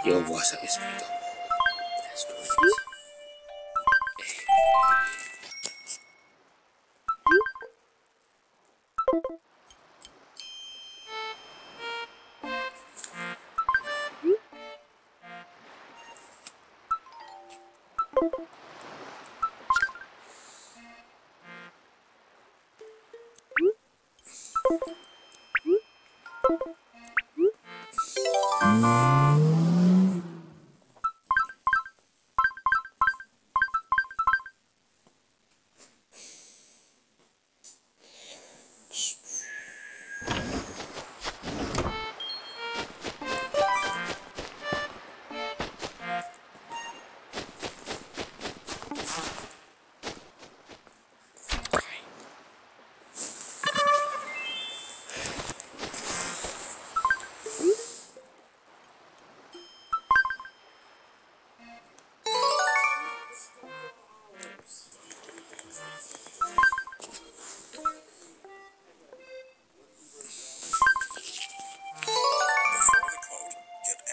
여보하겠습니다.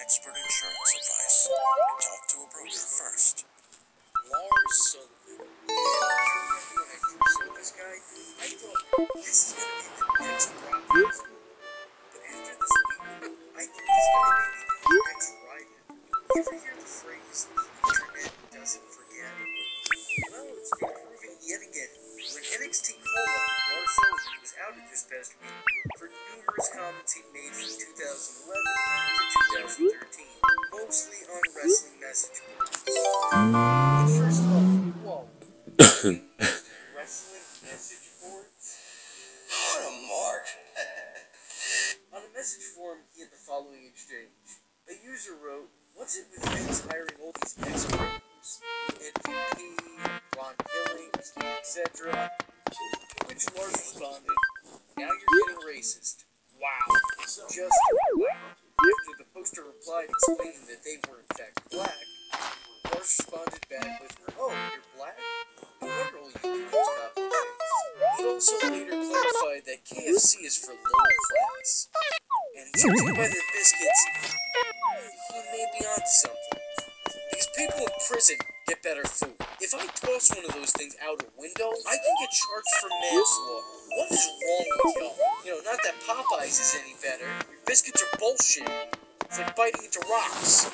Expert insurance advice. Talk to a broker first. Lars Sullivan. When I first saw this guy, I thought this is going to be the next drop. But after this week, I think this is going to be the next ride-in. You ever hear the phrase, the internet doesn't forget? Well, it's been proven yet again. When NXT call-up Lars Sullivan was outed this past week for numerous comments he made from 2011 to 2013, mostly on wrestling message boards. But first of all, whoa. Wrestling message boards? What a mark. On a message forum, he had the following exchange. A user wrote, "What's it with Vince hiring all these ex-pros? MVP, Ron Hillings, etc." To which Lars responded, "Now you're getting racist. Wow. Just wow." After the poster replied explaining that they were in fact black, Lars responded back with, "Oh, you're black? No wonder all you do is copy paste." He also later clarified that KFC is for lower class. And judging by their biscuits, he may be onto something. Because people in prison get better food. If I toss one of those things out a window, I can get charged for manslaughter. What is wrong with y'all? You know, not that Popeyes is any better. Your biscuits are bullshit. It's like biting into rocks.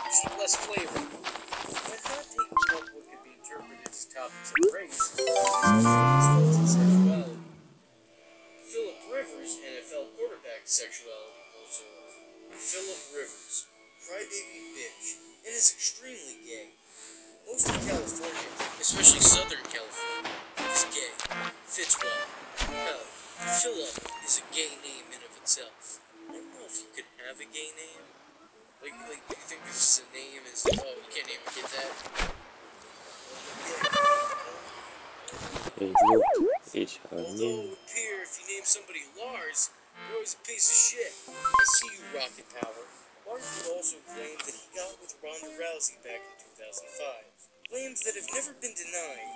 Just less flavor. When not taking up what could be interpreted as topics of race, is sexuality. Philip Rivers, NFL quarterback sexuality also. Philip Rivers, crybaby bitch, and is extremely gay. Most of California, especially Southern California, is gay. Fits well. Hell, Philip is a gay name in of itself. I don't know if you could have a gay name. Like, do you think this is a name? Is oh, you can't even get that. Although it would appear if you name somebody Lars, you're always a piece of shit. I see you, Rocket Power. Lars would also claim that he got with Ronda Rousey back in 2005. Claims that have never been denied,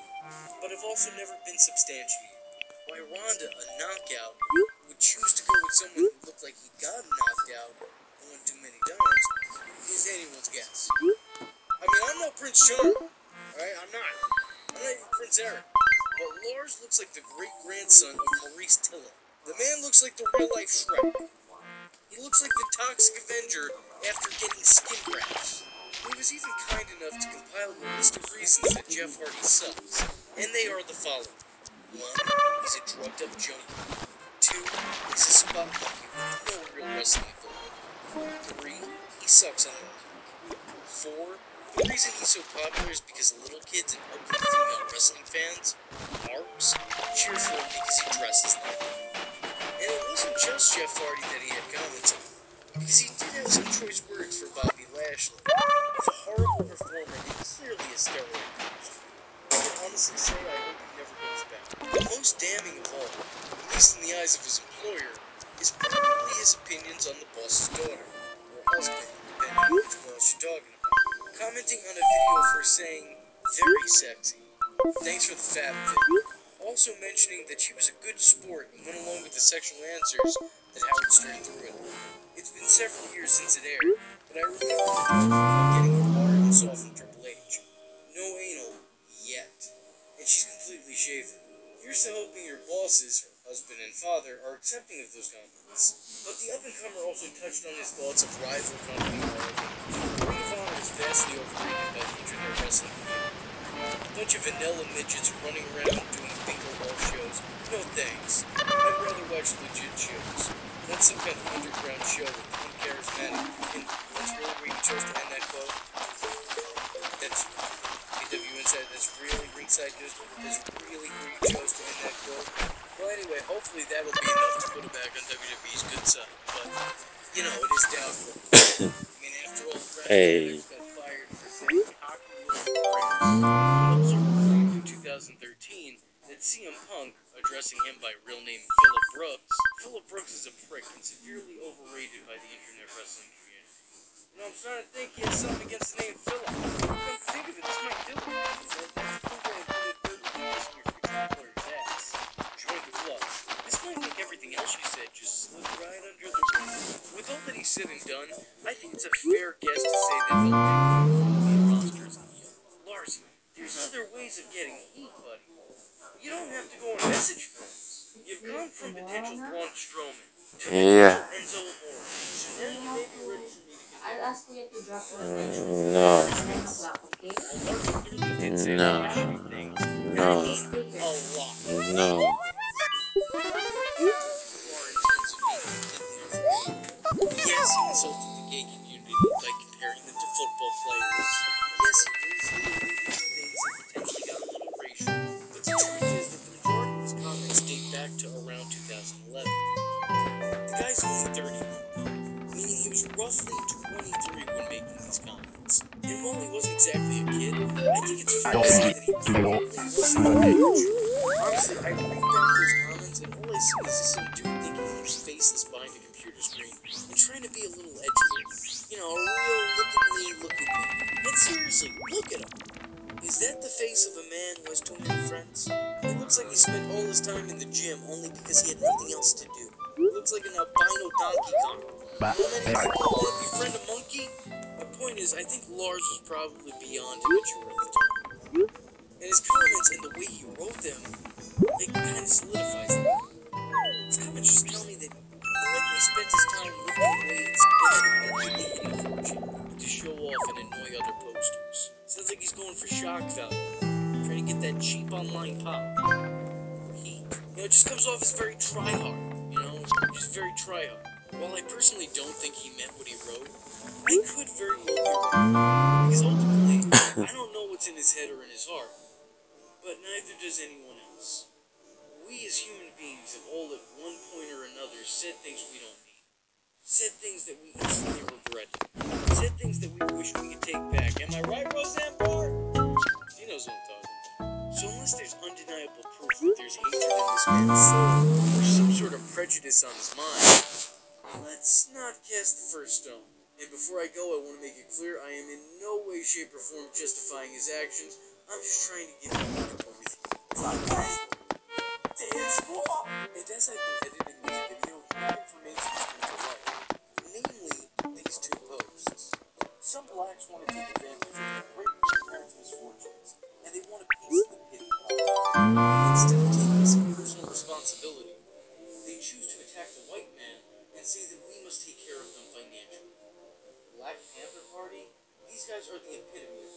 but have also never been substantiated. Why Ronda, a knockout, would choose to go with someone who looked like he got knocked out one too many times is anyone's guess. I mean, I'm no Prince Charming, alright? I'm not even Prince Eric. But Lars looks like the great-grandson of Maurice Tiller. The man looks like the real-life Shrek. He looks like the Toxic Avenger after getting skin grafts. He was even kind enough to compile a list of reasons that Jeff Hardy sucks. And they are the following. 1. He's a drugged-up junkie. 2. He's a spot monkey with no real wrestling ability. 3. He sucks on the 4. The reason he's so popular is because little kids and ugly female wrestling fans, ARPs, cheer for him because he dresses like them. And it wasn't just Jeff Hardy that he had comments on, because he did have some choice words for Bobby Lashley. A horrible performer and clearly a steroid addict. I can honestly say I hope he never goes back. The most damning of all, at least in the eyes of his employer, is probably his opinions on the boss's daughter, or husband, depending on which one you're talking about. Commenting on a video for saying, "Very sexy. Thanks for the fab vid." Also mentioning that she was a good sport and went along with the sexual answers that Howard Stern threw at her. It's been several years since it aired, but I remember the getting her hard and softened Triple H. No anal yet, and she's completely shaven. Here's to hoping your bosses, her husband and father, are accepting of those compliments. But the up-and-comer also touched on his thoughts of rival company ROH. Ring of Honor is vastly overrated by the internet wrestling community. A bunch of vanilla midgets running around doing bingo ball shows. No thanks. I'd rather watch legit shows. Not some kind of underground show with uncharismatic influence. Really where you chose to end that quote? That's AW Inside. That's really ringside. That's really where you chose to end that quote. Well, anyway, hopefully that'll be enough to put him back on WWE's good side. But, you know, it is doubtful. I mean, after all, the Hey. got fired for saying cocky little prayers. Also reported in 2013 that CM Punk, addressing him by real name Phillip Brooks. Phillip Brooks is a prick and severely overrated by the internet wrestling community. You know, I'm starting to think he has something against the name Phillip. Come to think of it, this might do it. That's the way I put it in your future employer's ass. Join the club. This might make everything else you said just slip right under the roof. With all that he's said and done, I think it's a fair guess to say that he'll be rosters in the end. Lars, there's other ways of getting heat, buddy. You don't have to go on message boards. You've gone from potential Braun Strowman to Enzo Amore. So now you may be ready for me to get I'll ask you to drop your No. 9 o'clock, okay? Well, Lars clearly did say No. some shitty things. No. A lot. No. Yes, he insulted the gay community by comparing them to football players. Yes, he briefly alluded to things that potentially got a little racial. But the truth is that the majority of his comments date back to around 2011. The guy's only 30 now, meaning he was roughly 23 when making these comments. And while he wasn't exactly a kid, I think it's fair to say that he probably wasn't that mature. Honestly, I read back those comments and all I see is just some dude thinking he was faceless behind a computer screen and trying to be a little edgier. You know, a real look at me, look at me. And seriously, look at him. Is that the face of a man who has too many friends? It looks like he spent all his time in the gym only because he had nothing else to do. It looks like an albino Donkey Kong. Want to befriend a monkey? My point is, I think Lars was probably beyond immature at the time. And his comments and the way he wrote them, they kind of solidifies them. His comments just tell me that he likely spent his time lifting weights and allegedly hitting for a gym to show off and annoy other posters. Sounds like he's going for shock value, trying to get that cheap online pop. Or heat. You know, it just comes off as very try-hard, you know, just very try-hard. While I personally don't think he meant what he wrote, I could very well be wrong. Because ultimately, I don't know what's in his head or in his heart. But neither does anyone else. We as human beings have all at one point or another said things we don't mean. Said things that we instantly regret. Said things that we wish we could take back. Am I right, Roseanne Barr? He knows what I'm talking about. So unless there's undeniable proof that there's hatred in this man's soul, or some sort of prejudice on his mind, let's not cast the first stone. And before I go, I want to make it clear I am in no way, shape, or form justifying his actions. I'm just trying to get comfortable with you. And as I've been editing this video, more information has come to light. Namely, these two posts. Some blacks want to take advantage of their great grandparents' misfortunes, and they want to paste the pity party. Instead of taking some personal responsibility, they choose to attack the white man and say that we must take care of them financially. Black Panther Party? These guys are the epitome of